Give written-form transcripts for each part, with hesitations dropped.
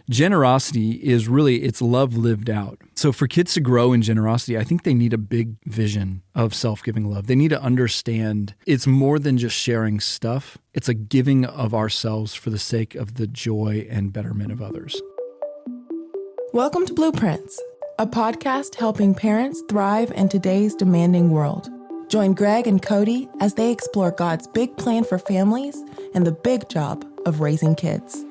generosity is really, it's love lived out. So for kids to grow in generosity, I think they need a big vision of self-giving love. They need to understand it's more than just sharing stuff. It's a giving of ourselves for the sake of the joy and betterment of others. Welcome to Blueprints, a podcast helping parents thrive in today's demanding world. Join Greg and Cody as they explore God's big plan for families and the big job of raising kids.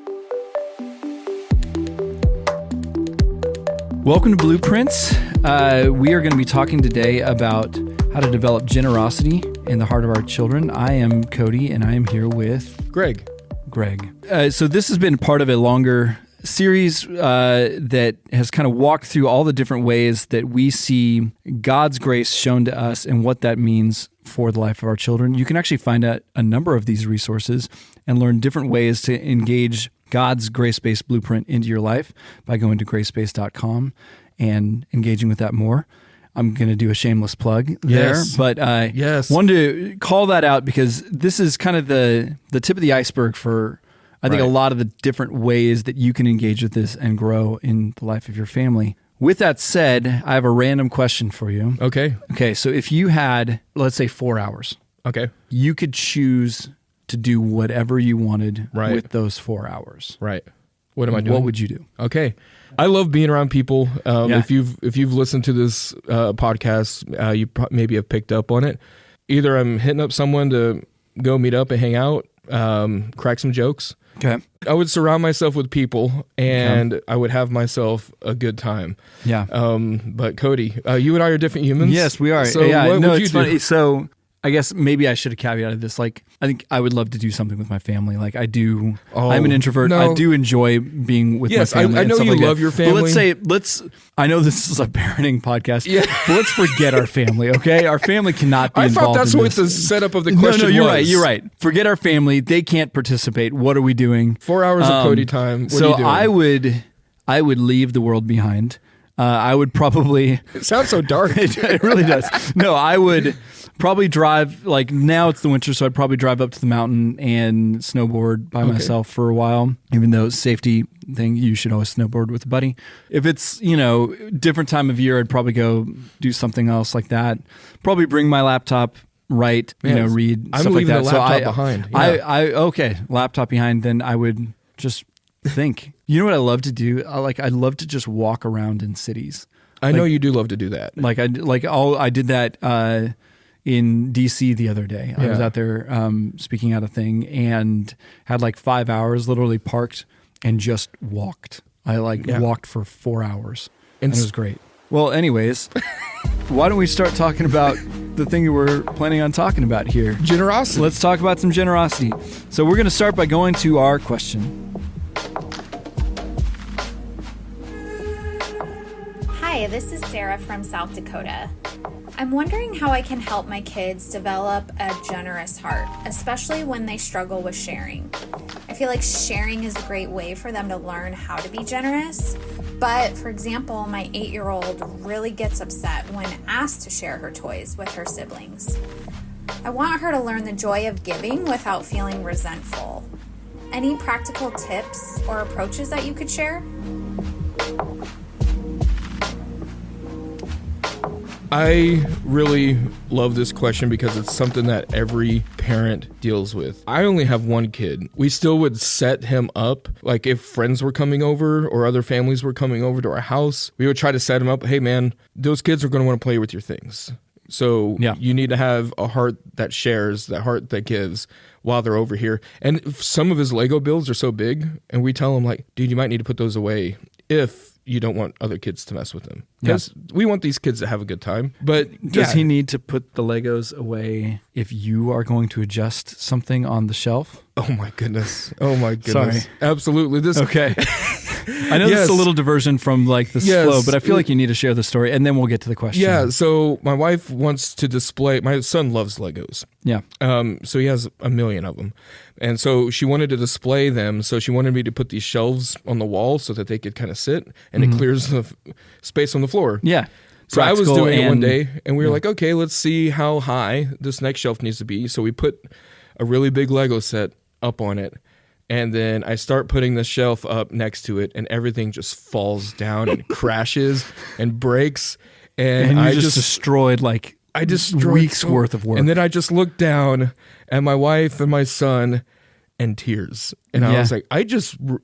Welcome to Blueprints. We are going to be talking today about how to develop generosity in the heart of our children. I am Cody, and I am here with Greg. So this has been part of a longer series that has kind of walked through all the different ways that we see God's grace shown to us and what that means for the life of our children. You can actually find out a number of these resources and learn different ways to engage God's grace-based blueprint into your life by going to gracebased.com and engaging with that more. I'm going to do a shameless plug there, but I wanted to call that out because this is kind of the tip of the iceberg for, I think, a lot of the different ways that you can engage with this and grow in the life of your family. With that said, I have a random question for you. Okay, so if you had, let's say, 4 hours, you could choose to do whatever you wanted with those 4 hours. Right. What am I doing? What would you do? Okay. I love being around people. If you've listened to this podcast, you maybe have picked up on it. Either I'm hitting up someone to go meet up and hang out, crack some jokes. Okay. I would surround myself with people, and I would have myself a good time. Yeah. But Cody, you and I are different humans. Yes, we are. So what would you do? Funny. So I guess maybe I should have caveated this. Like, I think I would love to do something with my family. Like I do. I'm an introvert. I do enjoy being with my family. I know you love your family. But I know this is a parenting podcast, but let's forget our family, okay? Our family cannot be involved. I thought that's in what this. the setup of the question was. No, you're right. Forget our family. They can't participate. What are we doing? 4 hours of Cody time. What are you doing? I would leave the world behind. I would probably... It sounds so dark. It really does. No, I would probably drive, like now it's the winter, so I'd probably drive up to the mountain and snowboard by myself for a while, even though it's a safety thing. You should always snowboard with a buddy. If it's, different time of year, I'd probably go do something else like that. Probably bring my laptop, read, I'm stuff like that. The laptop behind. Yeah. Laptop behind, then I would just think. You know what I love to do? I'd love to just walk around in cities. I know you do love to do that. I did that in DC the other day. I was out there speaking at a thing and had 5 hours, literally parked and just walked. I walked for 4 hours and it was great. Well, anyways, why don't we start talking about the thing that we're planning on talking about here? Generosity. Let's talk about some generosity. So we're going to start by going to our question. Hi, this is Sarah from South Dakota. I'm wondering how I can help my kids develop a generous heart, especially when they struggle with sharing. I feel like sharing is a great way for them to learn how to be generous. But, for example, my 8-year-old really gets upset when asked to share her toys with her siblings. I want her to learn the joy of giving without feeling resentful. Any practical tips or approaches that you could share? I really love this question because it's something that every parent deals with. I only have one kid. We still would set him up. Like if friends were coming over or other families were coming over to our house, we would try to set him up. Hey man, those kids are going to want to play with your things. So you need to have a heart that shares, that heart that gives while they're over here. And some of his Lego builds are so big and we tell him dude, you might need to put those away if you don't want other kids to mess with them. Because we want these kids to have a good time. But does he need to put the Legos away if you are going to adjust something on the shelf? Oh my goodness. Sorry. Absolutely. Okay. I know this is a little diversion from the flow, but I feel like you need to share the story and then we'll get to the question. Yeah. So my wife wants to display, my son loves Legos. Yeah. So he has 1 million of them. And so she wanted to display them. So she wanted me to put these shelves on the wall so that they could kind of sit and it clears the space on the floor. Yeah. So I was doing it one day and we were like, okay, let's see how high this next shelf needs to be. So we put a really big Lego set up on it. And then I start putting the shelf up next to it, and everything just falls down and crashes and breaks. And you I just destroyed like weeks worth of work. And then I just looked down at my wife and my son and tears. And I was like,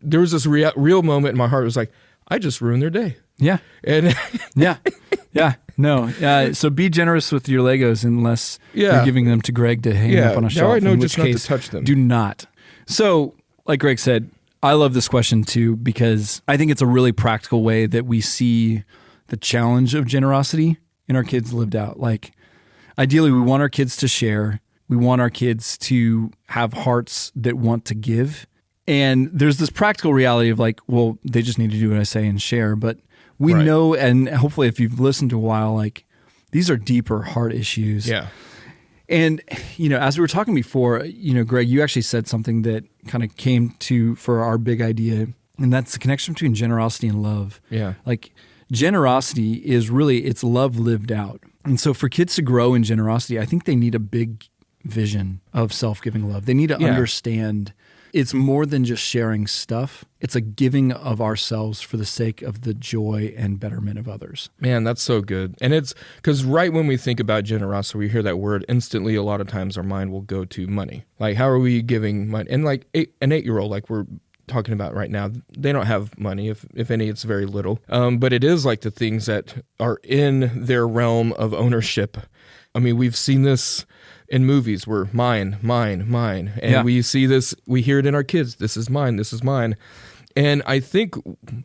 there was this real moment in my heart. It was like, I just ruined their day. Yeah. And Yeah. No. So be generous with your Legos unless you're giving them to Greg to hang up on a shelf. Now I know in which just not case, to touch them. do not. So, like Greg said, I love this question too because I think it's a really practical way that we see the challenge of generosity in our kids lived out. Like, ideally, we want our kids to share. We want our kids to have hearts that want to give. And there's this practical reality of like, well, they just need to do what I say and share. But we know, and hopefully if you've listened to a while, like these are deeper heart issues. Yeah. And, as we were talking before, Greg, you actually said something that kind of came to for our big idea, and that's the connection between generosity and love. Yeah. Like generosity is really, it's love lived out. And so for kids to grow in generosity, I think they need a big vision of self-giving love. They need to understand it's more than just sharing stuff. It's a giving of ourselves for the sake of the joy and betterment of others. Man, that's so good. And it's because right when we think about generosity, we hear that word instantly. A lot of times our mind will go to money. Like, how are we giving money? And like an 8-year-old, like we're talking about right now, they don't have money. If any, it's very little. But it is like the things that are in their realm of ownership. I mean, we've seen this in movies where mine. And we see this, we hear it in our kids. This is mine. And I think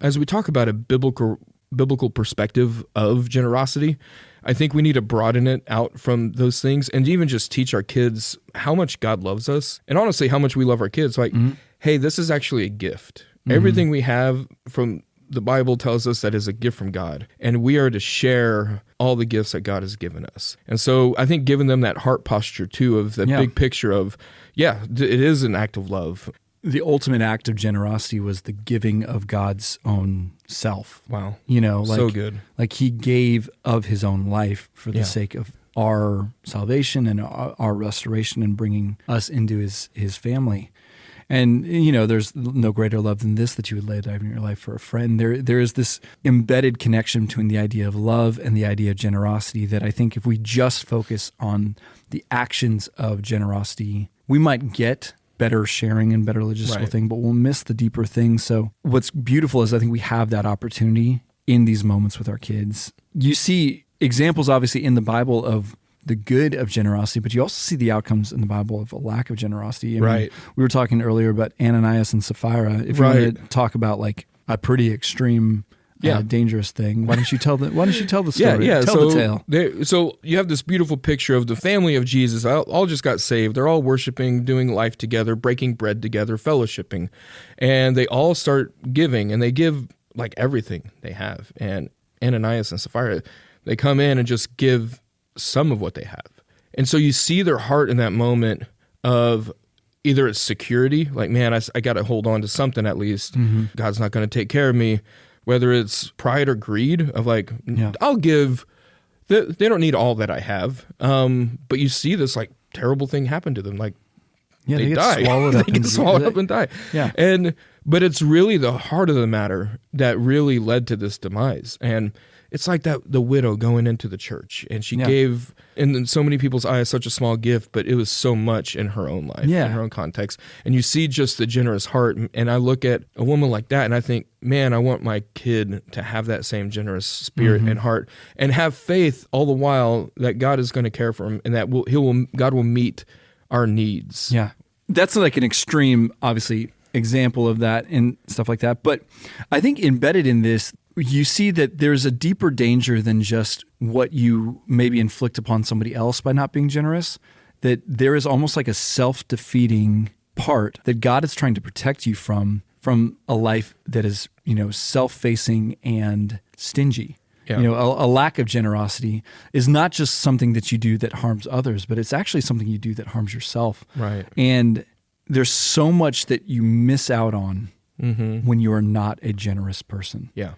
as we talk about a biblical perspective of generosity, I think we need to broaden it out from those things and even just teach our kids how much God loves us and honestly how much we love our kids. Like, hey, this is actually a gift. Everything we have from the Bible tells us that is a gift from God, and we are to share all the gifts that God has given us. And so I think giving them that heart posture too of the big picture of, it is an act of love. The ultimate act of generosity was the giving of God's own self. Wow. So good. Like he gave of his own life for the sake of our salvation and our restoration and bringing us into his family. And, there's no greater love than this, that you would lay down your life for a friend. There is this embedded connection between the idea of love and the idea of generosity that I think if we just focus on the actions of generosity, we might get better sharing and better logistical thing, but we'll miss the deeper things. So what's beautiful is I think we have that opportunity in these moments with our kids. You see examples, obviously, in the Bible of the good of generosity, but you also see the outcomes in the Bible of a lack of generosity. I mean, we were talking earlier about Ananias and Sapphira. If you want to talk about like a pretty extreme, dangerous thing, why don't you tell the story? Tell the tale. So you have this beautiful picture of the family of Jesus. All just got saved. They're all worshiping, doing life together, breaking bread together, fellowshipping, and they all start giving, and they give like everything they have. And Ananias and Sapphira, they come in and just give some of what they have. And so you see their heart in that moment of either it's security, like, man, I got to hold on to something at least. God's not going to take care of me. Whether it's pride or greed of like, I'll give. They don't need all that I have. But you see this like terrible thing happen to them. Like they die. They get swallowed up and die. Yeah. But it's really the heart of the matter that really led to this demise. And it's like that the widow going into the church, and she gave, in so many people's eyes, such a small gift, but it was so much in her own life, in her own context. And you see just the generous heart. And I look at a woman like that, and I think, man, I want my kid to have that same generous spirit and heart, and have faith all the while that God is going to care for him, and that God will meet our needs. Yeah, that's like an extreme, obviously, example of that and stuff like that. But I think embedded in this, you see that there's a deeper danger than just what you maybe inflict upon somebody else by not being generous, that there is almost like a self-defeating part that God is trying to protect you from a life that is, self-facing and stingy. Yeah. A lack of generosity is not just something that you do that harms others, but it's actually something you do that harms yourself. Right. And there's so much that you miss out on when you are not a generous person. Yeah.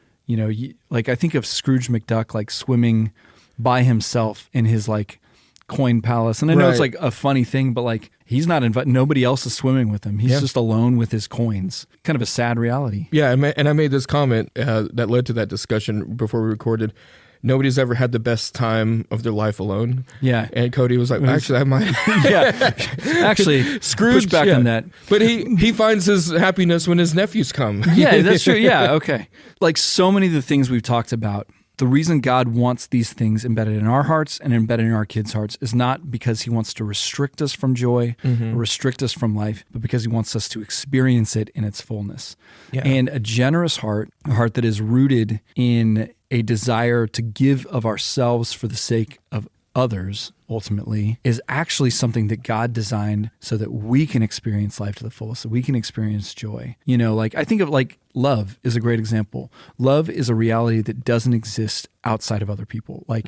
Like I think of Scrooge McDuck like swimming by himself in his like coin palace. And I know it's like a funny thing, but like he's not invited. Nobody else is swimming with him. He's just alone with his coins. Kind of a sad reality. Yeah, and I made this comment that led to that discussion before we recorded. Nobody's ever had the best time of their life alone. Yeah. And Cody was like, actually, I might. Yeah. Actually, Scrooge, push back on that. But he finds his happiness when his nephews come. Yeah, that's true. Yeah, okay. Like so many of the things we've talked about, the reason God wants these things embedded in our hearts and embedded in our kids' hearts is not because he wants to restrict us from joy or restrict us from life, but because he wants us to experience it in its fullness. Yeah. And a generous heart, a heart that is rooted in a desire to give of ourselves for the sake of others, ultimately, is actually something that God designed so that we can experience life to the fullest, so we can experience joy. You know, like I think of like love is a great example. Love is a reality that doesn't exist outside of other people. Like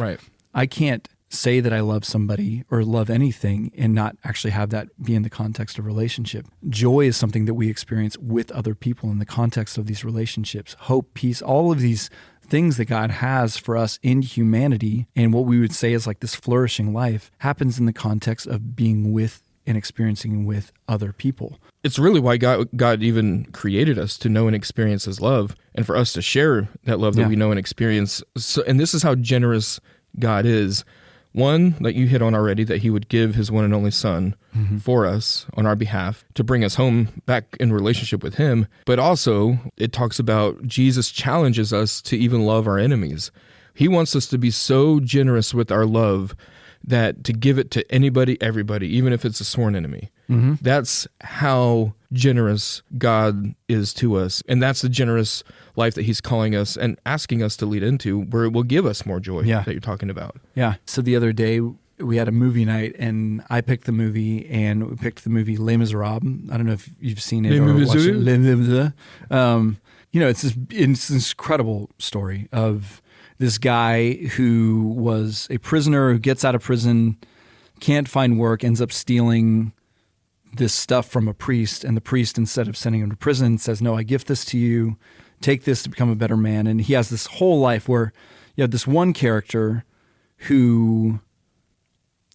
I can't say that I love somebody or love anything and not actually have that be in the context of relationship. Joy is something that we experience with other people in the context of these relationships. Hope, peace, all of these things that God has for us in humanity and what we would say is like this flourishing life happens in the context of being with and experiencing with other people. It's really why God even created us to know and experience his love and for us to share that love that we know and experience. So, and this is how generous God is. One, that you hit on already, that he would give his one and only son for us on our behalf to bring us home back in relationship with him. But also, it talks about Jesus challenges us to even love our enemies. He wants us to be so generous with our love that to give it to anybody, everybody, even if it's a sworn enemy. That's how generous God is to us. And that's the generous life that he's calling us and asking us to lead into, where it will give us more joy that you're talking about. Yeah. So the other day we had a movie night and I picked the movie and we picked the movie Les Miserables. I don't know if you've seen it or watched it. Les Miserables. You know, it's this incredible story of this guy who was a prisoner who gets out of prison, can't find work, ends up stealing this stuff from a priest, and the priest, instead of sending him to prison, says, no, I gift this to you, take this to become a better man. And he has this whole life where you have this one character who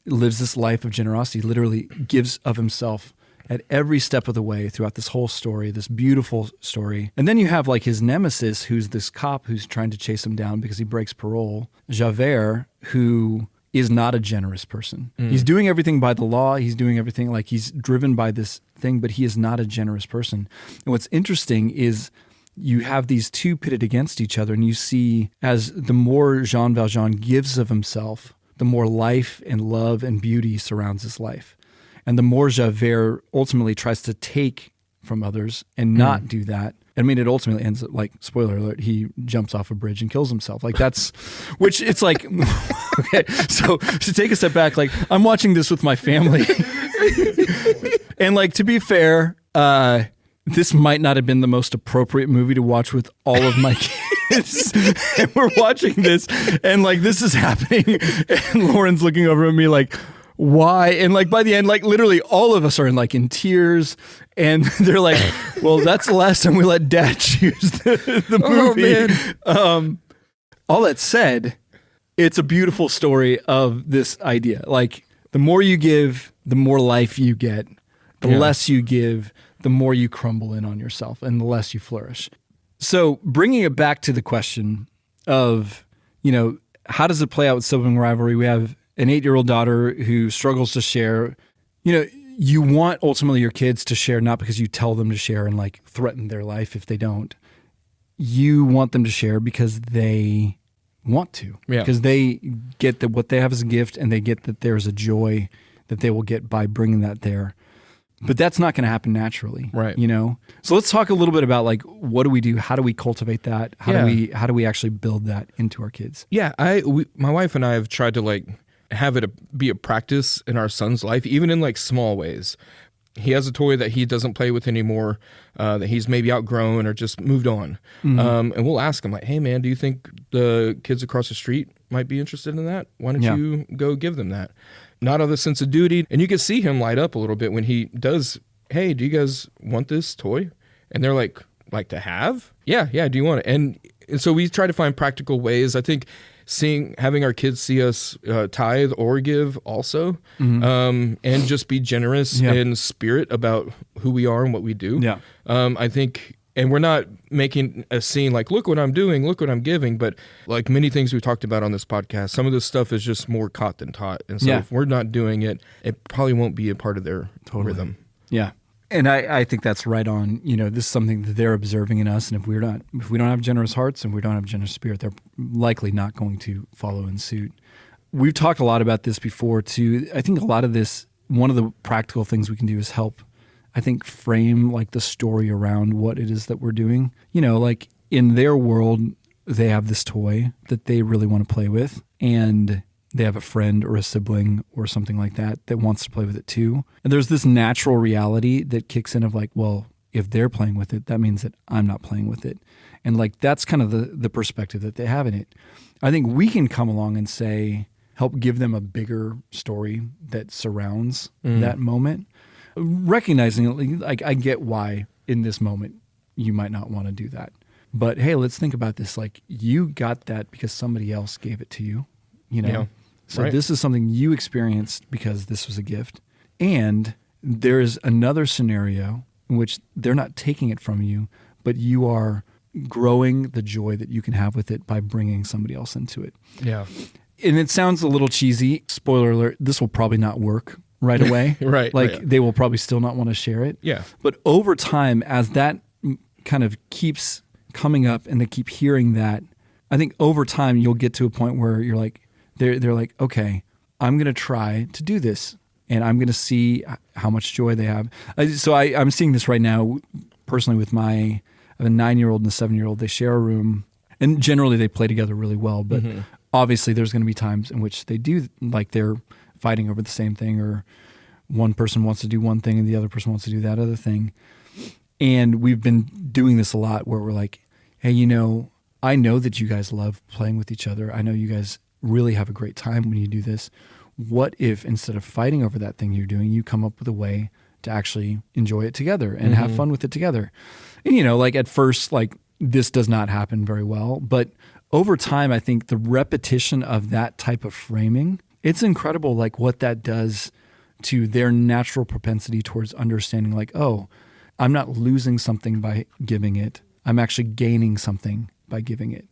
lives this life of generosity, literally gives of himself at every step of the way throughout this whole story, this beautiful story. And then you have like his nemesis, who's this cop who's trying to chase him down because he breaks parole, Javert, who is not a generous person. He's doing everything by the law. He's doing everything like he's driven by this thing, but he is not a generous person. And what's interesting is you have these two pitted against each other, and you see as the more Jean Valjean gives of himself, the more life and love and beauty surrounds his life. And the more Javert ultimately tries to take from others and not do that. I mean, it ultimately ends up like, spoiler alert, he jumps off a bridge and kills himself. Like that's, which it's like, okay, so to take a step back, like I'm watching this with my family. And like, to be fair, this might not have been the most appropriate movie to watch with all of my kids. And we're watching this and like, this is happening. And Lauren's looking over at me like, why? And like by the end, like literally all of us are in tears, and they're like, well, that's the last time we let dad choose the movie. Oh, man. All that said, it's a beautiful story of this idea. Like the more you give, the more life you get. The less you give, the more you crumble in on yourself and the less you flourish. So bringing it back to the question of, you know, how does it play out with sibling rivalry? We have an 8-year-old daughter who struggles to share. You know, you want ultimately your kids to share, not because you tell them to share and like threaten their life if they don't. You want them to share because they want to, because they get that what they have is a gift, and they get that there's a joy that they will get by bringing that there. But that's not going to happen naturally, right? You know. So let's talk a little bit about like, what do we do? How do we cultivate that? How do we actually build that into our kids? Yeah, my wife and I have tried to like have it be a practice in our son's life, even in like small ways. He has a toy that he doesn't play with anymore, that he's maybe outgrown or just moved on. And we'll ask him like, hey man, do you think the kids across the street might be interested in that? Why don't you go give them that? Not out of a sense of duty. And you can see him light up a little bit when he does, hey, do you guys want this toy? And they're like to have? Yeah, do you want it? And so we try to find practical ways. I think having our kids see us tithe or give also, and just be generous in spirit about who we are and what we do. Yeah. I think, and we're not making a scene like, look what I'm doing, look what I'm giving. But like many things we've talked about on this podcast, some of this stuff is just more caught than taught. And so if we're not doing it, it probably won't be a part of their rhythm. Yeah. And I think that's right on. This is something that they're observing in us. And if we don't have generous hearts and we don't have generous spirit, they're likely not going to follow in suit. We've talked a lot about this before too. I think a lot of this, one of the practical things we can do is help, I think, frame like the story around what it is that we're doing. Like in their world, they have this toy that they really want to play with, and they have a friend or a sibling or something like that wants to play with it too. And there's this natural reality that kicks in of like, well, if they're playing with it, that means that I'm not playing with it. And like, that's kind of the perspective that they have in it. I think we can come along and say, help give them a bigger story that surrounds that moment. Recognizing, like, I get why in this moment you might not want to do that. But hey, let's think about this. Like, you got that because somebody else gave it to you, Yeah. So this is something you experienced because this was a gift. And there's another scenario in which they're not taking it from you, but you are growing the joy that you can have with it by bringing somebody else into it. Yeah. And it sounds a little cheesy. Spoiler alert, this will probably not work right away. They will probably still not want to share it. Yeah. But over time, as that kind of keeps coming up and they keep hearing that, I think over time you'll get to a point where you're like, they're like, okay, I'm going to try to do this and I'm going to see how much joy they have. So I'm seeing this right now personally with I have a 9-year-old and a 7-year-old. They share a room and generally they play together really well. But obviously there's going to be times in which they do, like they're fighting over the same thing, or one person wants to do one thing and the other person wants to do that other thing. And we've been doing this a lot where we're like, hey, I know that you guys love playing with each other. I know you guys really have a great time when you do this. What if instead of fighting over that thing you're doing, you come up with a way to actually enjoy it together and have fun with it together? And like at first, like this does not happen very well, but over time, I think the repetition of that type of framing, it's incredible like what that does to their natural propensity towards understanding like, oh, I'm not losing something by giving it. I'm actually gaining something by giving it.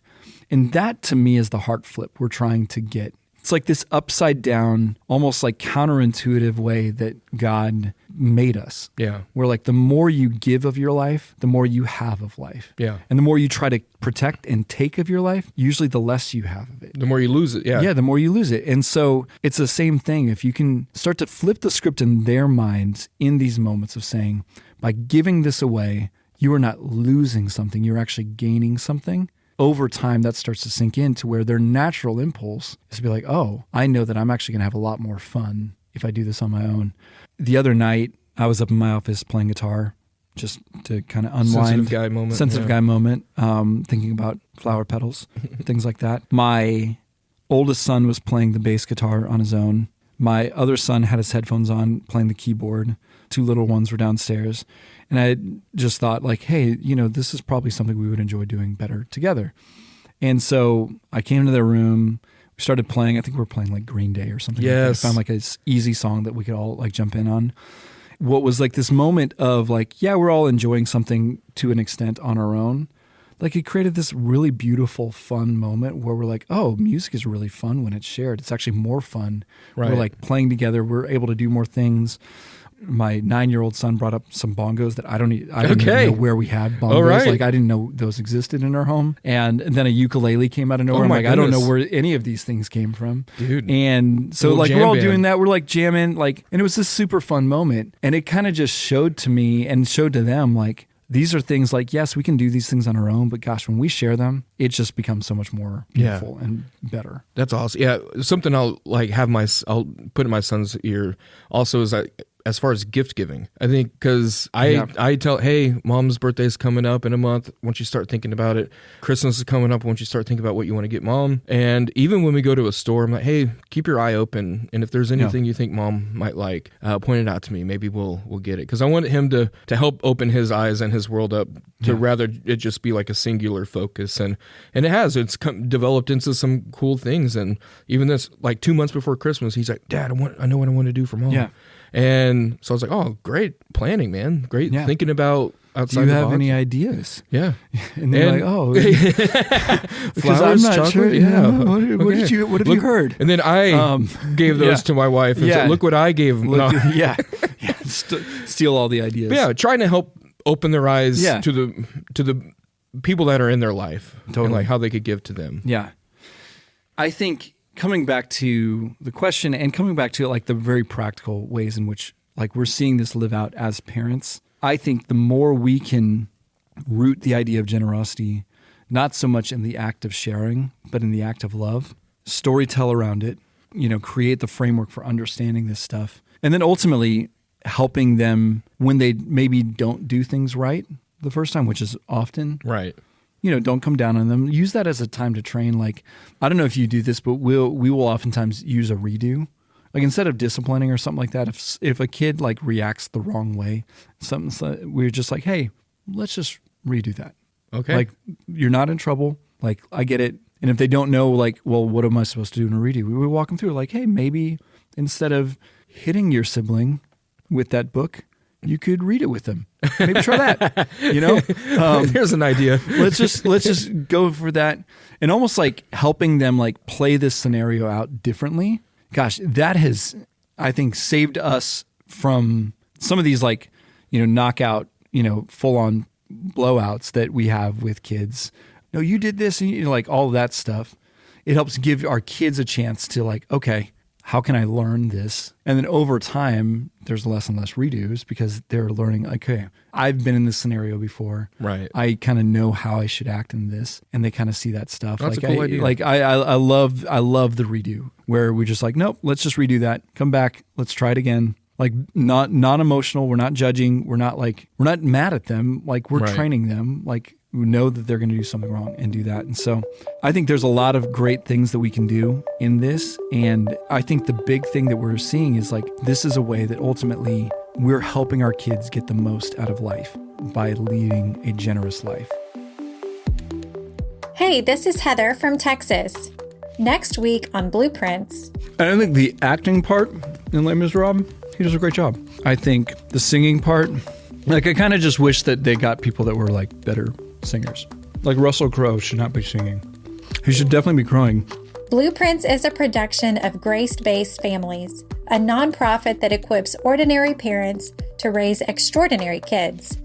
And that to me is the heart flip we're trying to get. It's like this upside down, almost like counterintuitive way that God made us. Yeah. Where like the more you give of your life, the more you have of life. Yeah. And the more you try to protect and take of your life, usually the less you have of it. The more you lose it. Yeah. Yeah, the more you lose it. And so it's the same thing. If you can start to flip the script in their minds in these moments of saying, by giving this away, you are not losing something, you're actually gaining something. Over time, that starts to sink in to where their natural impulse is to be like, oh, I know that I'm actually going to have a lot more fun if I do this on my own. The other night, I was up in my office playing guitar just to kind of unwind. Sensitive guy moment. Thinking about flower petals, things like that. My oldest son was playing the bass guitar on his own. My other son had his headphones on playing the keyboard. 2 little ones were downstairs. And I just thought like, hey, this is probably something we would enjoy doing better together. And so I came into their room, we started playing. I think we were playing like Green Day or something. Yes. I found like an easy song that we could all like jump in on. What was like this moment of like, yeah, we're all enjoying something to an extent on our own. Like it created this really beautiful, fun moment where we're like, oh, music is really fun when it's shared. It's actually more fun. Right. We're like playing together. We're able to do more things. My 9-year-old son brought up some bongos that I didn't even know where we had bongos. Right. Like I didn't know those existed in our home. And then a ukulele came out of nowhere. I'm like, I don't know where any of these things came from. Dude. And so like we're all doing that. We're like jamming, like, and it was this super fun moment. And it kind of just showed to me and showed to them like, these are things like, yes, we can do these things on our own, but gosh, when we share them, it just becomes so much more beautiful and better. That's awesome. Yeah. Something I'll put in my son's ear also is that as far as gift giving. I think because I tell, hey, mom's birthday's coming up in a month. Once you start thinking about it, Christmas is coming up. Once you start thinking about what you want to get mom. And even when we go to a store, I'm like, hey, keep your eye open. And if there's anything you think mom might like, point it out to me. Maybe we'll get it. Because I want him to help open his eyes and his world up to rather it just be like a singular focus. And it has. It's developed into some cool things. And even this, like 2 months before Christmas, he's like, Dad, I know what I want to do for mom. Yeah. And so I was like, oh, great planning, man. Great thinking about outside the box. Do you have any ideas? Yeah. And they're like, oh. Because I'm flowers, not chocolate? sure. Yeah. What have you heard? And then I gave those to my wife and said, look what I gave them. Steal all the ideas. But yeah, trying to help open their eyes to the people that are in their life. Totally. And like how they could give to them. Yeah. I think coming back to the question and coming back to like the very practical ways in which like we're seeing this live out as parents, I think the more we can root the idea of generosity, not so much in the act of sharing, but in the act of love, storytell around it, create the framework for understanding this stuff. And then ultimately helping them when they maybe don't do things right the first time, which is often. Right. Don't come down on them. Use that as a time to train. Like, I don't know if you do this, but we will oftentimes use a redo. Like instead of disciplining or something like that, if a kid like reacts the wrong way, we're just like, hey, let's just redo that. Okay. Like you're not in trouble. Like I get it. And if they don't know, like, well, what am I supposed to do in a redo? We would walk them through like, hey, maybe instead of hitting your sibling with that book, you could read it with them. Maybe try that. Here's an idea. let's just go for that, and almost like helping them like play this scenario out differently. Gosh, that has, I think, saved us from some of these like knockout full on blowouts that we have with kids. No, you did this, and like all of that stuff. It helps give our kids a chance to like, okay, how can I learn this? And then over time, there's less and less redos because they're learning, okay, I've been in this scenario before. Right. I kind of know how I should act in this. And they kind of see that stuff. That's a cool idea. Like I love the redo where we're just like, nope, let's just redo that. Come back. Let's try it again. Like not emotional. We're not judging. We're not mad at them. Like we're training them. Like we know that they're going to do something wrong and do that. And so I think there's a lot of great things that we can do in this. And I think the big thing that we're seeing is like, this is a way that ultimately we're helping our kids get the most out of life by leading a generous life. Hey, this is Heather from Texas. Next week on Blueprints. And I think the acting part in Les Miserables, he does a great job. I think the singing part, like I kind of just wish that they got people that were like better singers. Like Russell Crowe should not be singing. He should definitely be crowing. Blueprints is a production of Grace-Based Families, a nonprofit that equips ordinary parents to raise extraordinary kids.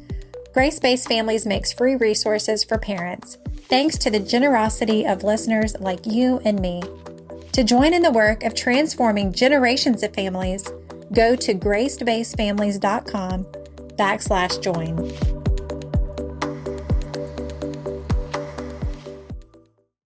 Grace-Based Families makes free resources for parents, thanks to the generosity of listeners like you and me. To join in the work of transforming generations of families, go to gracebasedfamilies.com/join.